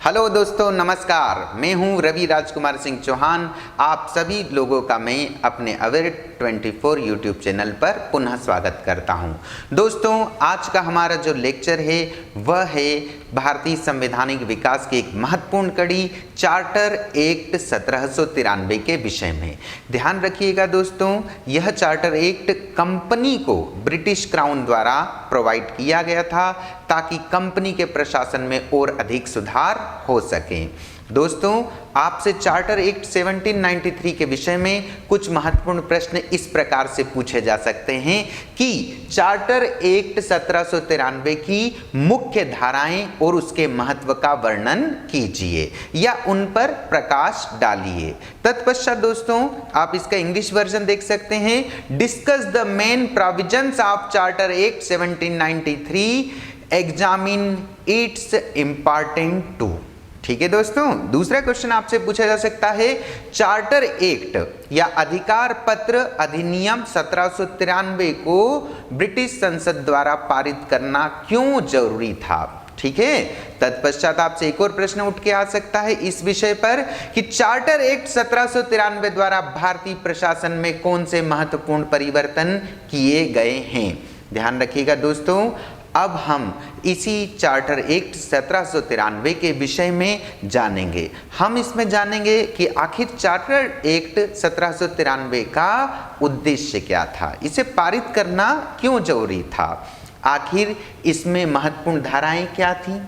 Hello दोस्तों, नमस्कार। मैं हूं रवि राजकुमार सिंह चौहान। आप सभी लोगों का मैं अपने अवेयर 24 यूट्यूब चैनल पर पुनः स्वागत करता हूं। दोस्तों, आज का हमारा जो लेक्चर है वह है भारतीय संवैधानिक विकास की एक महत्वपूर्ण कड़ी चार्टर एक्ट 1793 के विषय में। ध्यान रखिएगा दोस्तों, यह चार्टर एक्ट कंपनी को ब्रिटिश क्राउन द्वारा प्रोवाइड किया गया था ताकि कंपनी के प्रशासन में और अधिक सुधार हो सके। दोस्तों, आपसे चार्टर एक्ट 1793 के विषय में कुछ महत्वपूर्ण प्रश्न इस प्रकार से पूछे जा सकते हैं कि चार्टर एक्ट 1793 की मुख्य धाराएं और उसके महत्व का वर्णन कीजिए या उन पर प्रकाश डालिए। तत्पश्चात दोस्तों, आप इसका इंग्लिश वर्जन देख सकते हैं। Discuss the main provisions of Charter Act 1793, examine its important too. ठीक है दोस्तों, दूसरा क्वेश्चन आपसे पूछा जा सकता है, चार्टर एक्ट या अधिकार पत्र अधिनियम 1793 को ब्रिटिश संसद द्वारा पारित करना क्यों जरूरी था। ठीक है, तत्पश्चात आपसे एक और प्रश्न उठ के आ सकता है इस विषय पर कि चार्टर एक्ट 1793 द्वारा भारतीय प्रशासन में कौन से महत्वपूर्ण परिवर्तन किए गए हैं। ध्यान रखिएगा दोस्तों, अब हम इसी चार्टर एक्ट 1793 के विषय में जानेंगे। हम इसमें जानेंगे कि आखिर चार्टर एक्ट 1793 का उद्देश्य क्या था, इसे पारित करना क्यों जरूरी था, आखिर इसमें महत्वपूर्ण धाराएं क्या थी,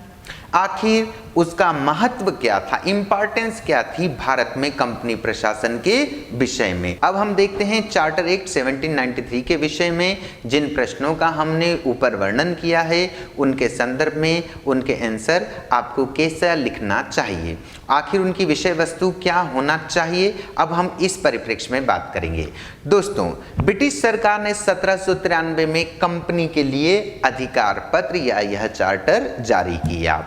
आखिर उसका महत्व क्या था, इंपॉर्टेंस क्या थी भारत में कंपनी प्रशासन के विषय में। अब हम देखते हैं चार्टर एक्ट 1793 के विषय में जिन प्रश्नों का हमने ऊपर वर्णन किया है उनके संदर्भ में उनके आंसर आपको कैसा लिखना चाहिए, आखिर उनकी विषय वस्तु क्या होना चाहिए। अब हम इस परिप्रेक्ष्य में बात करेंगे। दोस्तों, ब्रिटिश सरकार ने 1793 में कंपनी के लिए अधिकार पत्र या यह चार्टर जारी किया।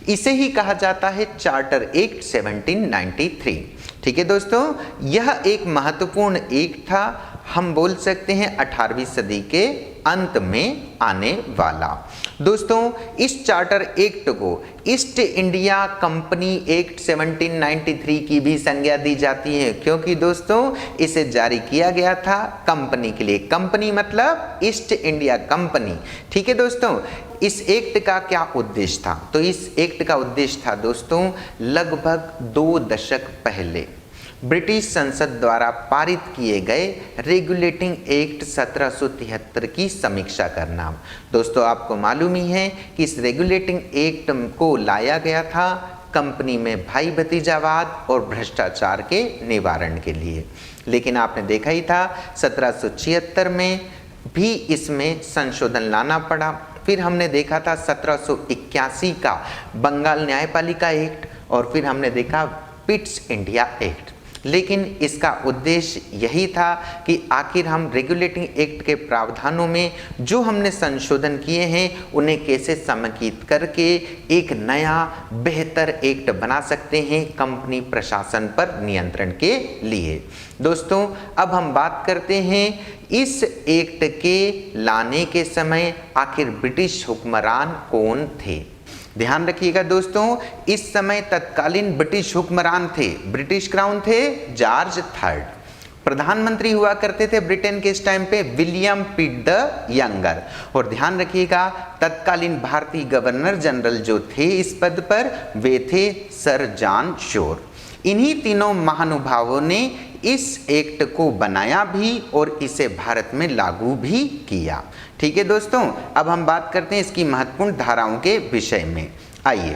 इसे ही कहा जाता है चार्टर एक्ट 1793। ठीक है दोस्तों, यह एक महत्वपूर्ण एक्ट था, हम बोल सकते हैं 18वीं सदी के अंत में आने वाला। दोस्तों, इस चार्टर एक्ट को ईस्ट इंडिया कंपनी एक्ट 1793 की भी संज्ञा दी जाती है, क्योंकि दोस्तों इसे जारी किया गया था कंपनी के लिए। कंपनी मतलब ईस्ट इंडिया कंपनी। ठीक है दोस्तों, इस एक्ट का क्या उद्देश्य था, तो इस एक्ट का उद्देश्य था दोस्तों लगभग 2 दशक पहले ब्रिटिश संसद द्वारा पारित किए गए रेगुलेटिंग एक्ट 1773 की समीक्षा करना। दोस्तों, आपको मालूम ही है कि इस रेगुलेटिंग एक्ट को लाया गया था कंपनी में भाई भतीजावाद और भ्रष्टाचार के निवारण के लिए। लेकिन आपने देखा ही था 1776 में भी इसमें संशोधन लाना पड़ा। फिर हमने देखा था 1781 का बंगाल न्यायपालिका एक्ट और फिर हमने देखा पिट्स इंडिया एक्ट। लेकिन इसका उद्देश्य यही था कि आखिर हम रेगुलेटिंग एक्ट के प्रावधानों में जो हमने संशोधन किए हैं उन्हें कैसे समेकित करके एक नया बेहतर एक्ट बना सकते हैं कंपनी प्रशासन पर नियंत्रण के लिए। दोस्तों, अब हम बात करते हैं इस एक्ट के लाने के समय आखिर ब्रिटिश हुक्मरान कौन थे। ध्यान रखिएगा दोस्तों, इस समय तत्कालीन ब्रिटिश हुक्मरान थे, ब्रिटिश क्राउन थे जॉर्ज III। प्रधानमंत्री हुआ करते थे ब्रिटेन के इस टाइम पे विलियम पिट द यंगर। और ध्यान रखिएगा तत्कालीन भारतीय गवर्नर जनरल जो थे इस पद पर वे थे सर जॉन शोर। इन्हीं तीनों महानुभावों ने इस एक्ट को बनाया भी और इसे भारत में लागू भी किया। ठीक है दोस्तों, अब हम बात करते हैं इसकी महत्वपूर्ण धाराओं के विषय में। आइए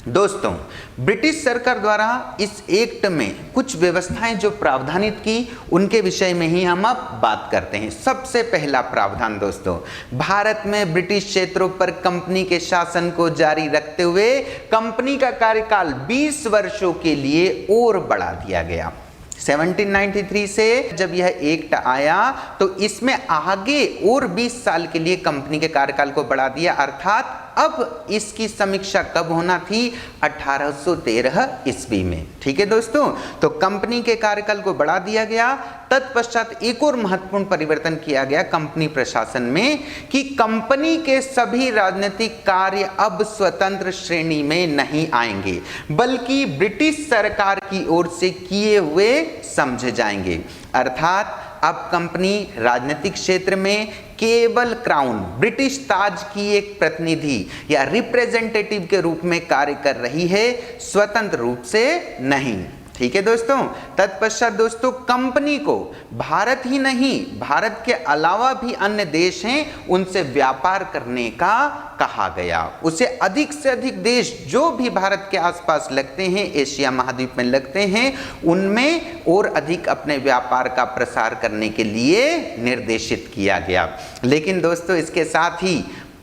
दोस्तों, ब्रिटिश सरकार द्वारा इस एक्ट में कुछ व्यवस्थाएं जो प्रावधानित की उनके विषय में ही हम अब बात करते हैं। सबसे पहला प्रावधान दोस्तों, भारत में ब्रिटिश क्षेत्रों पर कंपनी के शासन को जारी रखते हुए कंपनी का कार्यकाल 20 वर्षों के लिए और बढ़ा दिया गया। 1793 से जब यह एक्ट आया तो इसमें आगे और 20 साल के लिए कंपनी के कार्यकाल को बढ़ा दिया, अर्थात अब इसकी समीक्षा कब होना थी? 1813 ईस्वी में। ठीक है दोस्तों, तो कंपनी के कार्यकाल को बढ़ा दिया गया। तत्पश्चात एक और महत्वपूर्ण परिवर्तन किया गया कंपनी प्रशासन में कि कंपनी के सभी राजनीतिक कार्य अब स्वतंत्र श्रेणी में नहीं आएंगे, बल्कि ब्रिटिश सरकार की ओर से किए हुए समझे जाएंगे। अर्थात अब कंपनी राजनीतिक क्षेत्र में केवल क्राउन, ब्रिटिश ताज की एक प्रतिनिधि या रिप्रेजेंटेटिव के रूप में कार्य कर रही है, स्वतंत्र रूप से नहीं। ठीक है दोस्तों, तत्पश्चात दोस्तों कंपनी को भारत ही नहीं, भारत के अलावा भी अन्य देश हैं उनसे व्यापार करने का कहा गया। उसे अधिक से अधिक देश जो भी भारत के आसपास लगते हैं, एशिया महाद्वीप में लगते हैं, उनमें और अधिक अपने व्यापार का प्रसार करने के लिए निर्देशित किया गया। लेकिन दोस्तों इसके साथ ही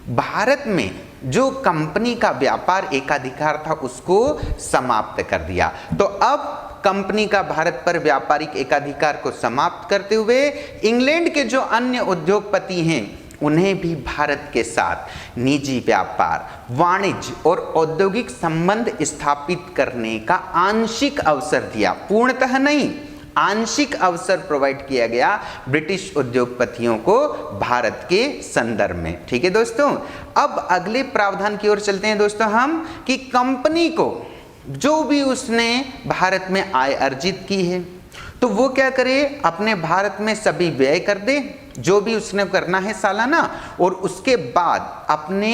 भारत में जो कंपनी का व्यापार एकाधिकार था उसको समाप्त कर दिया। तो अब कंपनी का भारत पर व्यापारिक एकाधिकार को समाप्त करते हुए इंग्लैंड के जो अन्य उद्योगपति हैं उन्हें भी भारत के साथ निजी व्यापार, वाणिज्य और औद्योगिक संबंध स्थापित करने का आंशिक अवसर दिया, पूर्णतः नहीं, आंशिक अवसर प्रोवाइड किया गया ब्रिटिश उद्योगपतियों को भारत के संदर्भ में। ठीक है दोस्तों, अब अगले प्रावधान की ओर चलते हैं दोस्तों हम कि कंपनी को जो भी उसने भारत में आय अर्जित की है तो वो क्या करे, अपने भारत में सभी व्यय कर दे जो भी उसने करना है सालाना, और उसके बाद अपने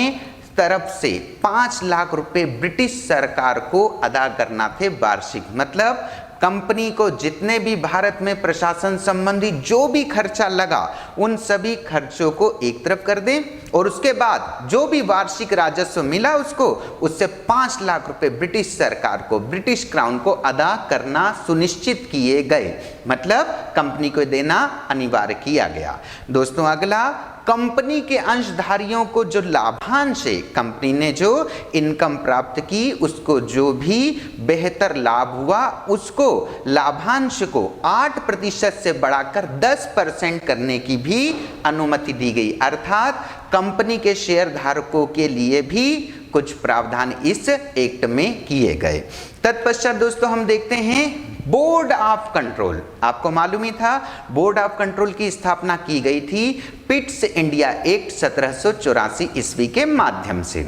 तरफ से 5 लाख रुपए ब्रिटिश सरकार को अदा करना थे वार्षिक। मतलब कंपनी को जितने भी भारत में प्रशासन संबंधी जो भी खर्चा लगा उन सभी खर्चों को एक तरफ कर दें, और उसके बाद जो भी वार्षिक राजस्व मिला उसको, उससे 5 लाख रुपए ब्रिटिश सरकार को, ब्रिटिश क्राउन को अदा करना सुनिश्चित किए गए। मतलब कंपनी को देना अनिवार्य किया गया। दोस्तों अगला, कंपनी के अंशधारियों को जो लाभांश है, कंपनी ने जो इनकम प्राप्त की उसको जो भी बेहतर लाभ हुआ उसको लाभांश को 8% से बढ़ाकर 10% करने की भी अनुमति दी गई। अर्थात कंपनी के शेयर धारकों के लिए भी कुछ प्रावधान इस एक्ट में किए गए। तत्पश्चात दोस्तों हम देखते हैं बोर्ड ऑफ कंट्रोल। आपको मालूम ही था बोर्ड ऑफ कंट्रोल की स्थापना की गई थी पिट्स इंडिया एक्ट 1784 ईस्वी के माध्यम से।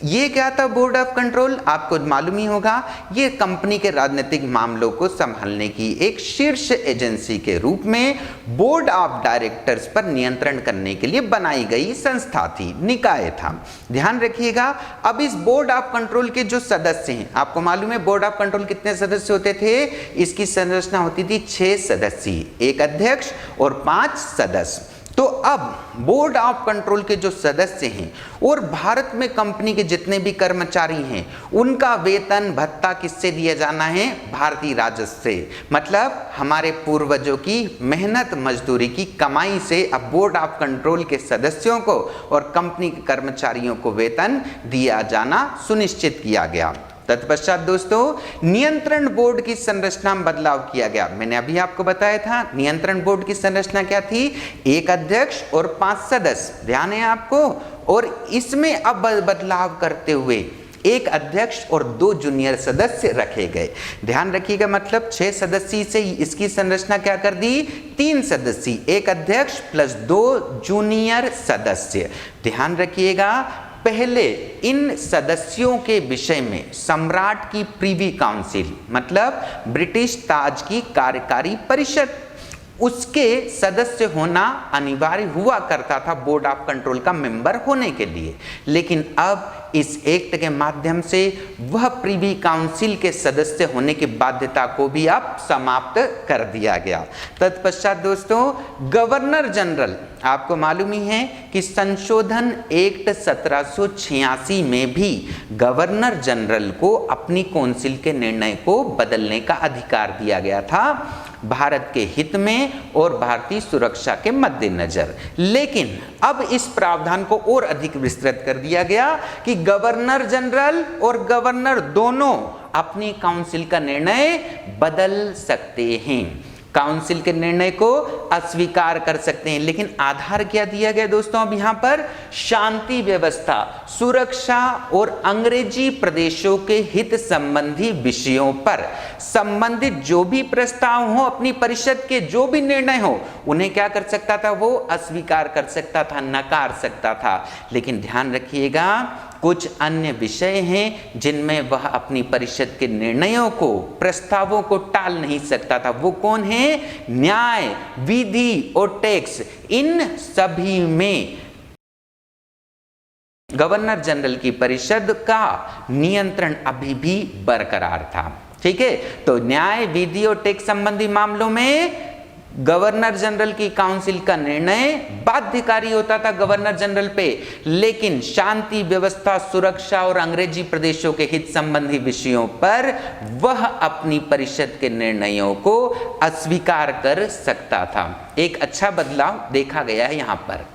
ये क्या था बोर्ड ऑफ कंट्रोल? आपको मालूम ही होगा, ये कंपनी के राजनीतिक मामलों को संभालने की एक शीर्ष एजेंसी के रूप में बोर्ड ऑफ डायरेक्टर्स पर नियंत्रण करने के लिए बनाई गई संस्था थी, निकाय था। ध्यान रखिएगा, अब इस बोर्ड ऑफ कंट्रोल के जो सदस्य हैं, आपको मालूम है बोर्ड ऑफ कंट्रोल कितने सदस्य होते थे? इसकी संरचना होती थी 6 सदस्य, एक अध्यक्ष और 5 सदस्य। तो अब बोर्ड ऑफ कंट्रोल के जो सदस्य हैं और भारत में कंपनी के जितने भी कर्मचारी हैं उनका वेतन भत्ता किससे दिया जाना है? भारतीय राजस्व से। मतलब हमारे पूर्वजों की मेहनत मजदूरी की कमाई से अब बोर्ड ऑफ कंट्रोल के सदस्यों को और कंपनी के कर्मचारियों को वेतन दिया जाना सुनिश्चित किया गया। तत्पश्चात दोस्तों नियंत्रण बोर्ड की संरचना में बदलाव किया गया। मैंने अभी आपको बताया था नियंत्रण बोर्ड की संरचना क्या थी? एक अध्यक्ष और 5 सदस्य, ध्यान है आपको। और इसमें अब बदलाव करते हुए एक अध्यक्ष और 2 जूनियर सदस्य रखे गए। ध्यान रखिएगा, मतलब 6 सदस्य से इसकी संरचना क्या कर दी? 3 सदस्य, एक अध्यक्ष प्लस 2 जूनियर सदस्य। ध्यान रखिएगा, पहले इन सदस्यों के विषय में सम्राट की प्रीवी काउंसिल, मतलब ब्रिटिश ताज की कार्यकारी परिषद, उसके सदस्य होना अनिवार्य हुआ करता था बोर्ड ऑफ कंट्रोल का मेंबर होने के लिए। लेकिन अब इस एक्ट के माध्यम से वह प्रीवी काउंसिल के सदस्य होने की बाध्यता को भी अब समाप्त कर दिया गया। तत्पश्चात दोस्तों गवर्नर जनरल, आपको मालूम ही है कि संशोधन एक्ट 1786 में भी गवर्नर जनरल को अपनी काउंसिल के निर्णय को बदलने का अधिकार दिया गया था भारत के हित में और भारतीय सुरक्षा के मद्देनजर। लेकिन अब इस प्रावधान को और अधिक विस्तृत कर दिया गया कि गवर्नर जनरल और गवर्नर दोनों अपनी काउंसिल का निर्णय बदल सकते हैं। काउंसिल के निर्णय को अस्वीकार कर सकते हैं। लेकिन आधार क्या दिया गया दोस्तों? अब यहां पर शांति व्यवस्था, सुरक्षा और अंग्रेजी प्रदेशों के हित संबंधी विषयों पर संबंधित जो भी प्रस्ताव हो, अपनी परिषद के जो भी निर्णय हो, उन्हें क्या कर सकता था? वो अस्वीकार कर सकता था, नकार सकता था। लेकिन ध्यान रखिएगा, कुछ अन्य विषय हैं जिनमें वह अपनी परिषद के निर्णयों को, प्रस्तावों को टाल नहीं सकता था। वो कौन है? न्याय, विधि और टैक्स। इन सभी में गवर्नर जनरल की परिषद का नियंत्रण अभी भी बरकरार था। ठीक है, तो न्याय, विधि और टैक्स संबंधी मामलों में गवर्नर जनरल की काउंसिल का निर्णय बाध्यकारी होता था गवर्नर जनरल पे, लेकिन शांति व्यवस्था, सुरक्षा और अंग्रेजी प्रदेशों के हित संबंधी विषयों पर वह अपनी परिषद के निर्णयों को अस्वीकार कर सकता था। एक अच्छा बदलाव देखा गया है यहां पर।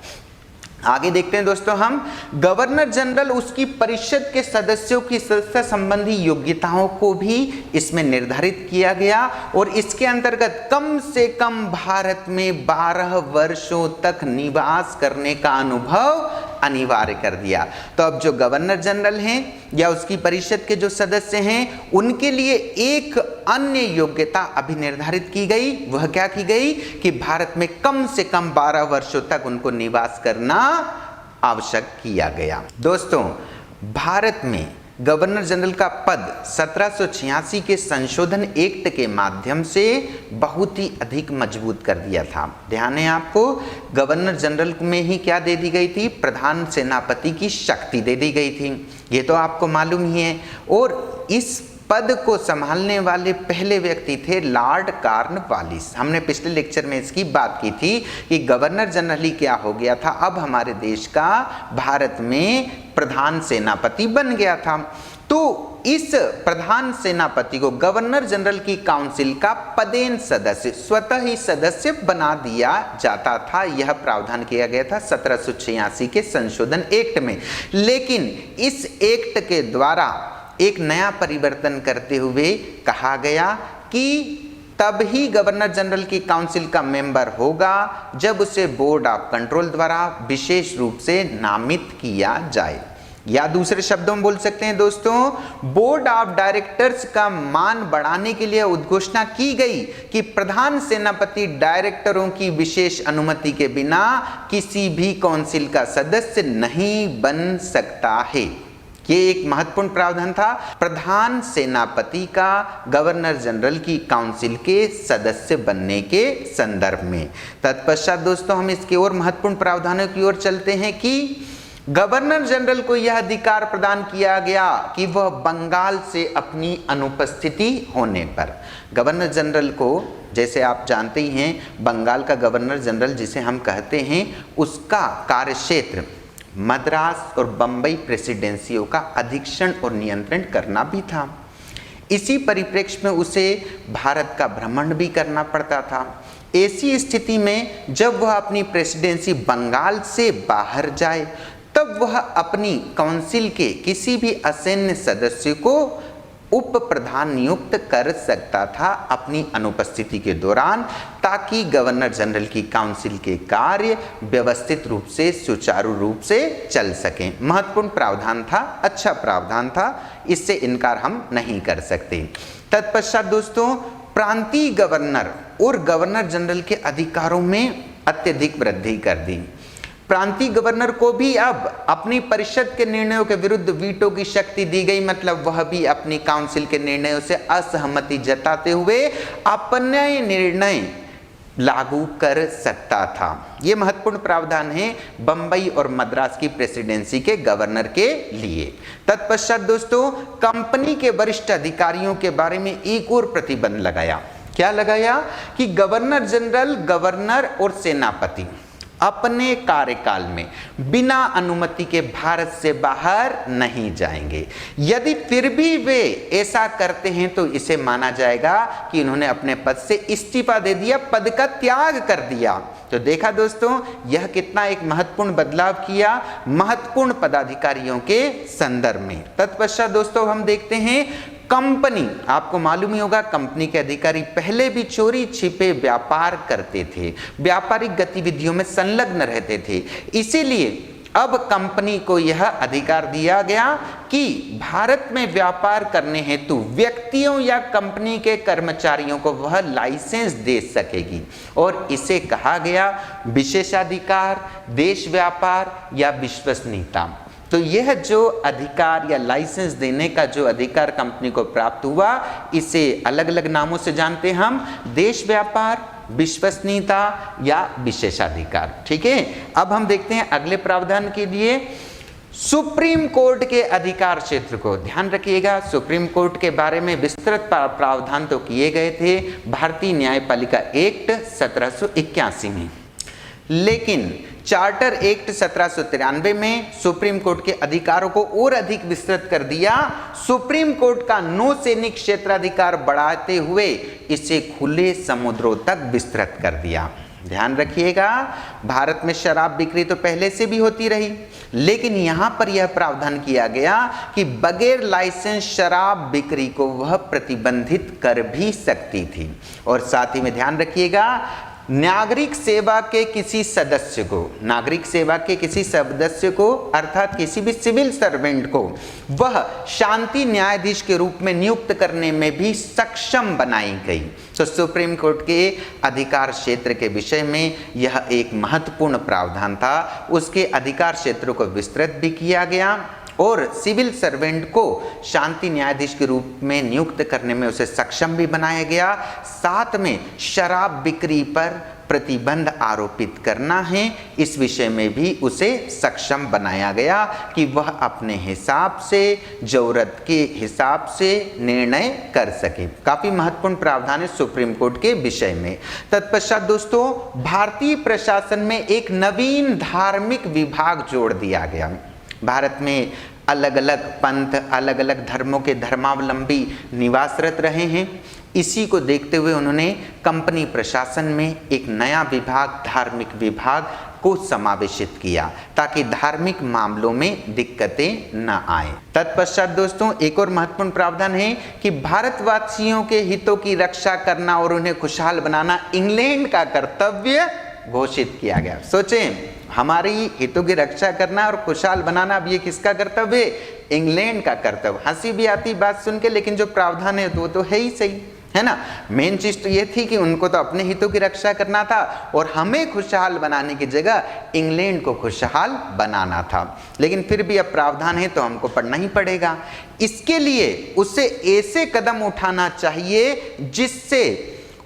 आगे देखते हैं दोस्तों हम, गवर्नर जनरल उसकी परिषद के सदस्यों की सदस्यता संबंधी योग्यताओं को भी इसमें निर्धारित किया गया और इसके अंतर्गत कम से कम भारत में 12 वर्षों तक निवास करने का अनुभव अनिवार्य कर दिया। तो अब जो गवर्नर जनरल हैं या उसकी परिषद के जो सदस्य हैं, उनके लिए एक अन्य योग्यता अभी निर्धारित की गई। वह क्या की गई कि भारत में कम से कम 12 वर्षों तक उनको निवास करना आवश्यक किया गया। दोस्तों, भारत में गवर्नर जनरल का पद 1786 के संशोधन एक्ट के माध्यम से बहुत ही अधिक मजबूत कर दिया था। ध्यान है आपको, गवर्नर जनरल में ही क्या दे दी गई थी? प्रधान सेनापति की शक्ति दे दी गई थी, ये तो आपको मालूम ही है। और इस पद को संभालने वाले पहले व्यक्ति थे लॉर्ड कॉर्नवालिस। हमने पिछले लेक्चर में इसकी बात की थी कि गवर्नर जनरल ही क्या हो गया था, अब हमारे देश का भारत में प्रधान सेनापति बन गया था। तो इस प्रधान सेनापति को गवर्नर जनरल की काउंसिल का पदेन सदस्य, स्वतः ही सदस्य बना दिया जाता था। यह प्रावधान किया गया था 1786 के संशोधन एक्ट में। लेकिन इस एक्ट के द्वारा एक नया परिवर्तन करते हुए कहा गया कि तब ही गवर्नर जनरल की काउंसिल का मेंबर होगा जब उसे बोर्ड ऑफ कंट्रोल द्वारा विशेष रूप से नामित किया जाए, या दूसरे शब्दों में बोल सकते हैं दोस्तों, बोर्ड ऑफ डायरेक्टर्स का मान बढ़ाने के लिए उद्घोषणा की गई कि प्रधान सेनापति डायरेक्टरों की विशेष अनुमति के बिना किसी भी काउंसिल का सदस्य नहीं बन सकता है। ये एक महत्वपूर्ण प्रावधान था प्रधान सेनापति का गवर्नर जनरल की काउंसिल के सदस्य बनने के संदर्भ में। तत्पश्चात दोस्तों हम इसके और महत्वपूर्ण प्रावधानों की ओर चलते हैं कि गवर्नर जनरल को यह अधिकार प्रदान किया गया कि वह बंगाल से अपनी अनुपस्थिति होने पर, गवर्नर जनरल को, जैसे आप जानते ही हैं, बंगाल का गवर्नर जनरल जिसे हम कहते हैं, उसका कार्यक्षेत्र मद्रास और बंबई प्रेसिडेंसियों का अधीक्षण और नियंत्रण करना भी था। इसी परिप्रेक्ष्य में उसे भारत का भ्रमण भी करना पड़ता था। ऐसी स्थिति में जब वह अपनी प्रेसिडेंसी बंगाल से बाहर जाए, तब वह अपनी काउंसिल के किसी भी असैन्य सदस्य को उप प्रधान नियुक्त कर सकता था अपनी अनुपस्थिति के दौरान, ताकि गवर्नर जनरल की काउंसिल के कार्य व्यवस्थित रूप से, सुचारू रूप से चल सकें। महत्वपूर्ण प्रावधान था, अच्छा प्रावधान था, इससे इनकार हम नहीं कर सकते। तत्पश्चात दोस्तों प्रांतीय गवर्नर और गवर्नर जनरल के अधिकारों में अत्यधिक वृद्धि कर दी। प्रांतीय गवर्नर को भी अब अपनी परिषद के निर्णयों के विरुद्ध वीटो की शक्ति दी गई, मतलब वह भी अपनी काउंसिल के निर्णयों से असहमति जताते हुए अपने निर्णय लागू कर सकता था। यह महत्वपूर्ण प्रावधान है बंबई और मद्रास की प्रेसिडेंसी के गवर्नर के लिए। तत्पश्चात दोस्तों कंपनी के वरिष्ठ अधिकारियों के बारे में एक और प्रतिबंध लगाया। क्या लगाया कि गवर्नर जनरल, गवर्नर और सेनापति अपने कार्यकाल में बिना अनुमति के भारत से बाहर नहीं जाएंगे। यदि फिर भी वे ऐसा करते हैं तो इसे माना जाएगा कि इन्होंने अपने पद से इस्तीफा दे दिया, पद का त्याग कर दिया। तो देखा दोस्तों यह कितना एक महत्वपूर्ण बदलाव किया महत्वपूर्ण पदाधिकारियों के संदर्भ में। तत्पश्चात दोस्तों हम देखते हैं कंपनी, आपको मालूम ही होगा कंपनी के अधिकारी पहले भी चोरी छिपे व्यापार करते थे, व्यापारिक गतिविधियों में संलग्न रहते थे। इसीलिए अब कंपनी को यह अधिकार दिया गया कि भारत में व्यापार करने हेतु व्यक्तियों या कंपनी के कर्मचारियों को वह लाइसेंस दे सकेगी, और इसे कहा गया विशेषाधिकार, देश व्यापार या विश्वसनीयता। तो यह जो अधिकार या लाइसेंस देने का जो अधिकार कंपनी को प्राप्त हुआ, इसे अलग अलग नामों से जानते हैं हम, देश व्यापार, विश्वसनीयता या विशेषाधिकार। ठीक है, अब हम देखते हैं अगले प्रावधान के लिए सुप्रीम कोर्ट के अधिकार क्षेत्र को। ध्यान रखिएगा, सुप्रीम कोर्ट के बारे में विस्तृत प्रावधान तो किए गए थे भारतीय न्यायपालिका एक्ट 1781 में, लेकिन चार्टर एक्ट 1793 में सुप्रीम कोर्ट के अधिकारों को और अधिक विस्तृत कर दिया। सुप्रीम कोर्ट का नौ सैनिक क्षेत्राधिकार बढ़ाते हुए इसे खुले समुद्रों तक विस्तृत कर दिया। ध्यान रखिएगा, भारत में शराब बिक्री तो पहले से भी होती रही, लेकिन यहां पर यह प्रावधान किया गया कि बगैर लाइसेंस शराब बिक्री को वह प्रतिबंधित कर भी सकती थी। और साथ ही में ध्यान रखिएगा, नागरिक सेवा के किसी सदस्य को, नागरिक सेवा के किसी सदस्य को अर्थात किसी भी सिविल सर्वेंट को वह शांति न्यायाधीश के रूप में नियुक्त करने में भी सक्षम बनाई गई। तो सुप्रीम कोर्ट के अधिकार क्षेत्र के विषय में यह एक महत्वपूर्ण प्रावधान था। उसके अधिकार क्षेत्रों को विस्तृत भी किया गया और सिविल सर्वेंट को शांति न्यायाधीश के रूप में नियुक्त करने में उसे सक्षम भी बनाया गया। साथ में शराब बिक्री पर प्रतिबंध आरोपित करना है, इस विषय में भी उसे सक्षम बनाया गया कि वह अपने हिसाब से, जरूरत के हिसाब से निर्णय कर सके। काफी महत्वपूर्ण प्रावधान है सुप्रीम कोर्ट के विषय में। तत्पश्चात दोस्तों, भारतीय प्रशासन में एक नवीन धार्मिक विभाग जोड़ दिया गया। भारत में अलग अलग पंथ, अलग अलग धर्मों के धर्मावलंबी निवासरत रहे हैं। इसी को देखते हुए उन्होंने कंपनी प्रशासन में एक नया विभाग, धार्मिक विभाग को समावेशित किया ताकि धार्मिक मामलों में दिक्कतें न आए। तत्पश्चात दोस्तों, एक और महत्वपूर्ण प्रावधान है कि भारतवासियों के हितों की रक्षा करना और उन्हें खुशहाल बनाना इंग्लैंड का कर्तव्य घोषित किया गया। सोचें, हमारी हितों की रक्षा करना और खुशहाल बनाना, अब ये किसका कर्तव्य है? इंग्लैंड का कर्तव्य। हंसी भी आती बात सुन के, लेकिन जो प्रावधान है वो तो है ही सही, है ना। मेन चीज तो ये थी कि उनको तो अपने हितों की रक्षा करना था और हमें खुशहाल बनाने की जगह इंग्लैंड को खुशहाल बनाना था। लेकिन फिर भी अब प्रावधान है तो हमको पढ़ना ही पड़ेगा। इसके लिए उसे ऐसे कदम उठाना चाहिए जिससे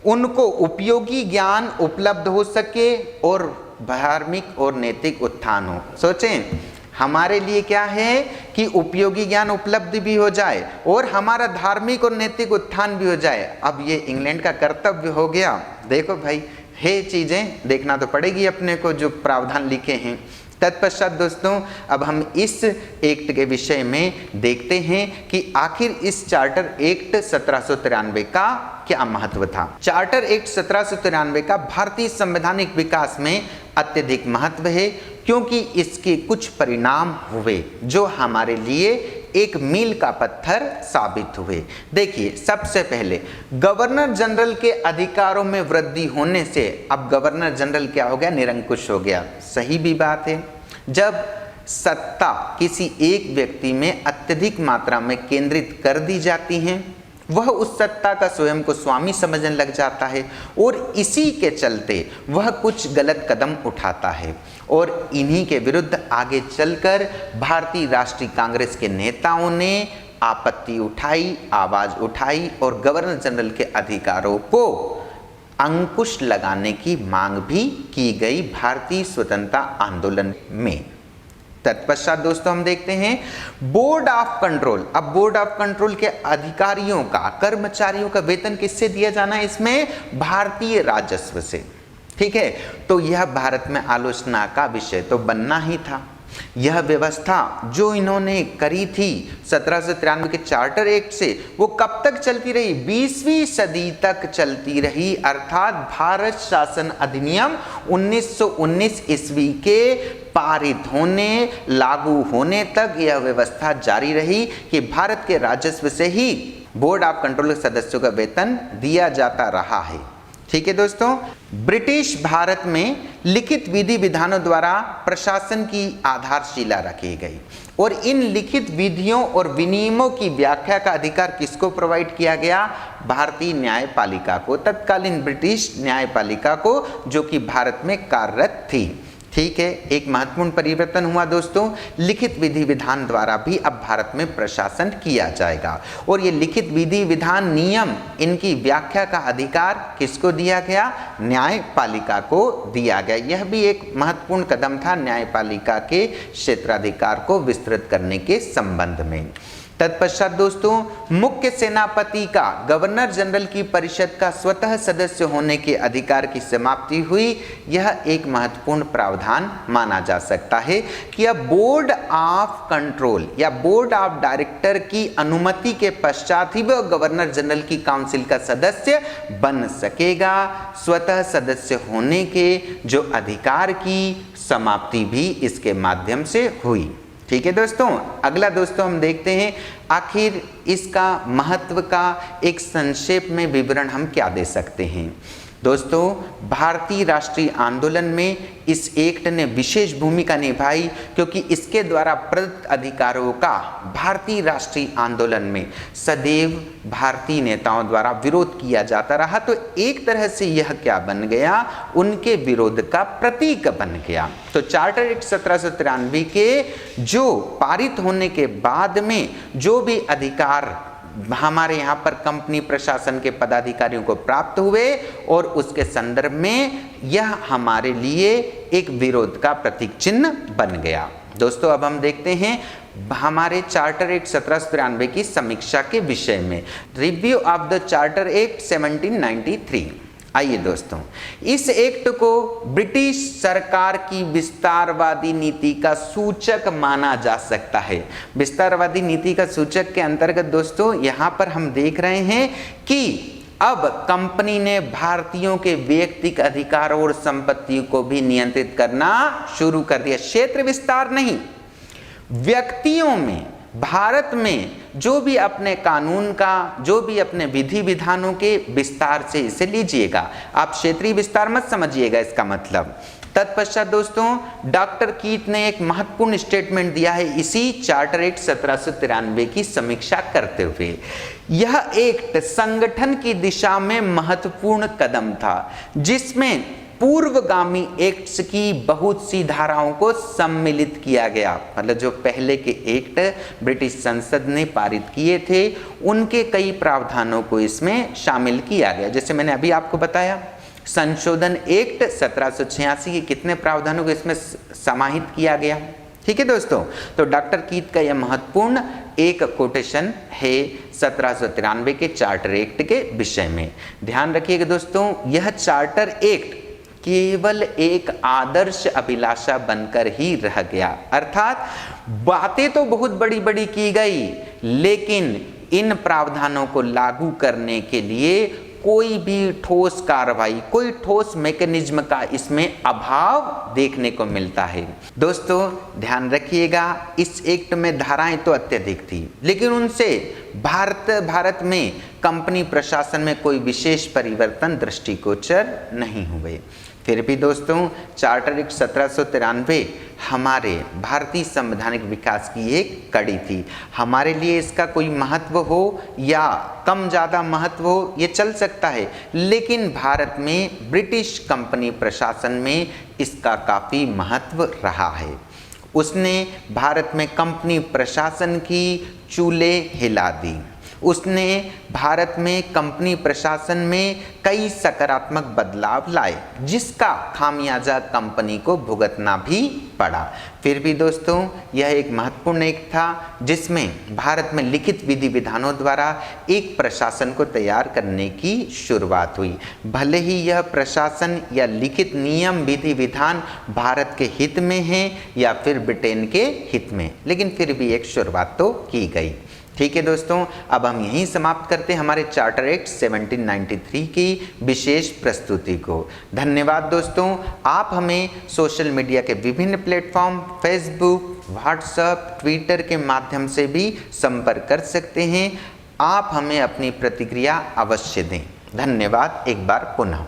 उनको उपयोगी ज्ञान उपलब्ध हो सके और धार्मिक और नैतिक उत्थान हो। सोचें, हमारे लिए क्या है कि उपयोगी ज्ञान उपलब्ध भी हो जाए और हमारा धार्मिक और नैतिक उत्थान भी हो जाए। अब ये इंग्लैंड का कर्तव्य हो गया। देखो भाई, है चीजें देखना तो पड़ेगी अपने को जो प्रावधान लिखे हैं। तत्पश्चात दोस्तों, अब हम इस एक्ट के विषय में देखते हैं कि आखिर इस चार्टर एक्ट 1793 का क्या महत्व था। चार्टर एक्ट 1793 का भारतीय संवैधानिक विकास में अत्यधिक महत्व है, क्योंकि इसके कुछ परिणाम हुए जो हमारे लिए एक मील का पत्थर साबित हुए। देखिए, सबसे पहले गवर्नर जनरल के अधिकारों में वृद्धि होने से अब गवर्नर जनरल क्या हो गया? निरंकुश हो गया। सही भी बात है। जब सत्ता किसी एक व्यक्ति में अत्यधिक मात्रा में केंद्रित कर दी जाती है, वह उस सत्ता का स्वयं को स्वामी समझने लग जाता है और इसी के चलते वह कुछ गलत कदम उठाता है। और इन्हीं के विरुद्ध आगे चलकर भारतीय राष्ट्रीय कांग्रेस के नेताओं ने आपत्ति उठाई, आवाज उठाई और गवर्नर जनरल के अधिकारों को अंकुश लगाने की मांग भी की गई भारतीय स्वतंत्रता आंदोलन में। तत्पश्चात दोस्तों हम देखते हैं बोर्ड ऑफ कंट्रोल। अब बोर्ड ऑफ कंट्रोल के अधिकारियों का, कर्मचारियों का वेतन किससे दिया जाना है? इसमें भारतीय राजस्व से। ठीक है, तो यह भारत में आलोचना का विषय तो बनना ही था। यह व्यवस्था जो इन्होंने करी थी 1793 के चार्टर एक्ट से, वो कब तक चलती रही? 20वीं सदी तक चलती रही, अर्थात भारत शासन अधिनियम 1919 ईस्वी के पारित होने, लागू होने तक यह व्यवस्था जारी रही कि भारत के राजस्व से ही बोर्ड ऑफ कंट्रोल के सदस्यों का वेतन दिया जाता रहा है। ठीक है दोस्तों, ब्रिटिश भारत में लिखित विधि विधानों द्वारा प्रशासन की आधारशिला रखी गई और इन लिखित विधियों और विनियमों की व्याख्या का अधिकार किसको प्रोवाइड किया गया? भारतीय न्यायपालिका को, तत्कालीन ब्रिटिश न्यायपालिका को, जो कि भारत में कार्यरत थी। ठीक है, एक महत्वपूर्ण परिवर्तन हुआ दोस्तों, लिखित विधि विधान द्वारा भी अब भारत में प्रशासन किया जाएगा और ये लिखित विधि विधान नियम, इनकी व्याख्या का अधिकार किसको दिया गया? न्यायपालिका को दिया गया। यह भी एक महत्वपूर्ण कदम था न्यायपालिका के क्षेत्राधिकार को विस्तृत करने के संबंध में। तत्पश्चात दोस्तों, मुख्य सेनापति का गवर्नर जनरल की परिषद का स्वतः सदस्य होने के अधिकार की समाप्ति हुई। यह एक महत्वपूर्ण प्रावधान माना जा सकता है कि अब बोर्ड ऑफ कंट्रोल या बोर्ड ऑफ डायरेक्टर की अनुमति के पश्चात ही वह गवर्नर जनरल की काउंसिल का सदस्य बन सकेगा। स्वतः सदस्य होने के जो अधिकार की समाप्ति भी इसके माध्यम से हुई। ठीक है दोस्तों, अगला दोस्तों हम देखते हैं आखिर इसका महत्व का एक संक्षेप में विवरण हम क्या दे सकते हैं। दोस्तों, भारतीय राष्ट्रीय आंदोलन में इस एक्ट ने विशेष भूमिका निभाई क्योंकि इसके द्वारा प्रदत्त अधिकारों का भारतीय राष्ट्रीय आंदोलन में सदैव भारतीय नेताओं द्वारा विरोध किया जाता रहा। तो एक तरह से यह क्या बन गया? उनके विरोध का प्रतीक बन गया। तो चार्टर एक्ट 1793 के जो पारित होने के बाद में जो भी अधिकार हमारे यहाँ पर कंपनी प्रशासन के पदाधिकारियों को प्राप्त हुए और उसके संदर्भ में यह हमारे लिए एक विरोध का प्रतीक चिन्ह बन गया। दोस्तों, अब हम देखते हैं हमारे चार्टर एक्ट 1793 की समीक्षा के विषय में। Review of the charter Act 1793। आइए दोस्तों, इस एक्ट को ब्रिटिश सरकार की विस्तारवादी नीति का सूचक माना जा सकता है। विस्तारवादी नीति का सूचक के अंतर्गत दोस्तों यहाँ पर हम देख रहे हैं कि अब कंपनी ने भारतीयों के व्यक्तिगत अधिकारों और संपत्ति को भी नियंत्रित करना शुरू कर दिया। क्षेत्र विस्तार नहीं, व्यक्तियों में भारत में जो भी अपने कानून का, जो भी अपने विधि विधानों के विस्तार से इसे लीजिएगा, आप क्षेत्रीय विस्तार मत समझिएगा इसका मतलब। तत्पश्चात दोस्तों, डॉक्टर कीथ ने एक महत्वपूर्ण स्टेटमेंट दिया है इसी चार्टर एक्ट 1793 की समीक्षा करते हुए। यह एक्ट संगठन की दिशा में महत्वपूर्ण कदम था जिसमें पूर्वगामी एक्ट्स की बहुत सी धाराओं को सम्मिलित किया गया। मतलब जो पहले के एक्ट ब्रिटिश संसद ने पारित किए थे उनके कई प्रावधानों को इसमें शामिल किया गया। जैसे मैंने अभी आपको बताया, संशोधन एक्ट 1786 के कितने प्रावधानों को इसमें समाहित किया गया। ठीक है दोस्तों, तो डॉक्टर कीथ का यह महत्वपूर्ण एक कोटेशन है 1793 के चार्टर एक्ट के विषय में। ध्यान रखिएगा दोस्तों, यह चार्टर एक्ट केवल एक आदर्श अभिलाषा बनकर ही रह गया। अर्थात बातें तो बहुत बड़ी बड़ी की गई, लेकिन इन प्रावधानों को लागू करने के लिए कोई भी ठोस कार्रवाई, कोई ठोस मैकेनिज्म का इसमें अभाव देखने को मिलता है। दोस्तों ध्यान रखिएगा, इस एक्ट में धाराएं तो अत्यधिक थी, लेकिन उनसे भारत में कंपनी प्रशासन में कोई विशेष परिवर्तन दृष्टिगोचर नहीं हुए। फिर भी दोस्तों, चार्टर एक्ट 1793 हमारे भारतीय संवैधानिक विकास की एक कड़ी थी। हमारे लिए इसका कोई महत्व हो या कम ज़्यादा महत्व हो ये चल सकता है, लेकिन भारत में ब्रिटिश कंपनी प्रशासन में इसका काफ़ी महत्व रहा है। उसने भारत में कंपनी प्रशासन की चूल्हे हिला दी। उसने भारत में कंपनी प्रशासन में कई सकारात्मक बदलाव लाए, जिसका खामियाजा कंपनी को भुगतना भी पड़ा। फिर भी दोस्तों, यह एक महत्वपूर्ण एक्ट था जिसमें भारत में लिखित विधि विधानों द्वारा एक प्रशासन को तैयार करने की शुरुआत हुई। भले ही यह प्रशासन या लिखित नियम विधि विधान भारत के हित में है या फिर ब्रिटेन के हित में, लेकिन फिर भी एक शुरुआत तो की गई। ठीक है दोस्तों, अब हम यहीं समाप्त करते हैं हमारे चार्टर एक्ट 1793 की विशेष प्रस्तुति को। धन्यवाद दोस्तों। आप हमें सोशल मीडिया के विभिन्न प्लेटफॉर्म फेसबुक, व्हाट्सएप, ट्विटर के माध्यम से भी संपर्क कर सकते हैं। आप हमें अपनी प्रतिक्रिया अवश्य दें। धन्यवाद एक बार पुनः।